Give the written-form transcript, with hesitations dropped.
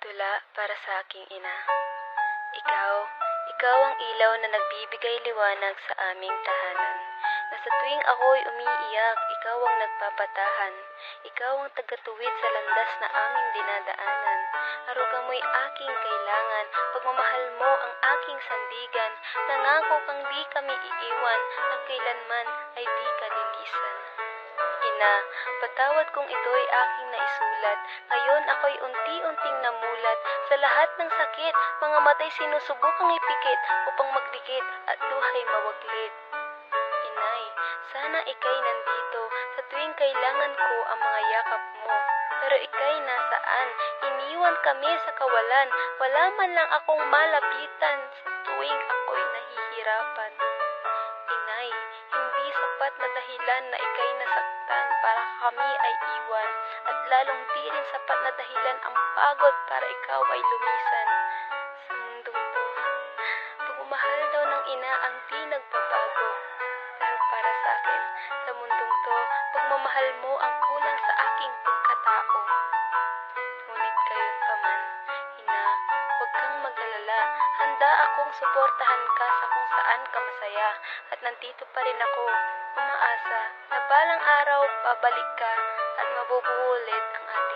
Tula para sa aking ina. Ikaw ang ilaw na nagbibigay liwanag sa aming tahanan. Na sa tuwing ako'y umiiyak, ikaw ang nagpapatahan. Ikaw ang tagatuwid sa landas na aming dinadaanan. Aruga mo'y aking kailangan, pagmamahal mo ang aking sandigan. Nangako kang di kami iiwan, at kailanman ay di ka lilisan. Ina, patawad kung ito'y aking naisulat. Ngayon ako'y unti-unting namulat. Sa lahat ng sakit, mga mata'y sinusubukang ipikit upang magdikit at luhay mawaglit. Inay, sana ika'y nandito sa tuwing kailangan ko ang mga yakap mo. Pero ika'y nasaan? Iniwan kami sa kawalan. Wala man lang akong malapitan sa tuwing ako'y nahihirapan. Inay, hindi sapat na dahilan na ika'y nasaktan para kami ay iwan. At lalong di rin sapat na dahilan ang pagod para ikaw ay lumisan. Sa mundong to, pagmamahal daw ng ina ang di nagbabago. Pero para sa akin, sa mundong to, pagmamahal mo ang kulang sa aking pagkatao. Ngunit gayon pa man, ina, huwag kang mag-alala. Handa akong suportahan ka sa kung saan ka masaya. At nandito pa rin ako, umaasa na balang araw babalik ka at mabubuo ulit ang ating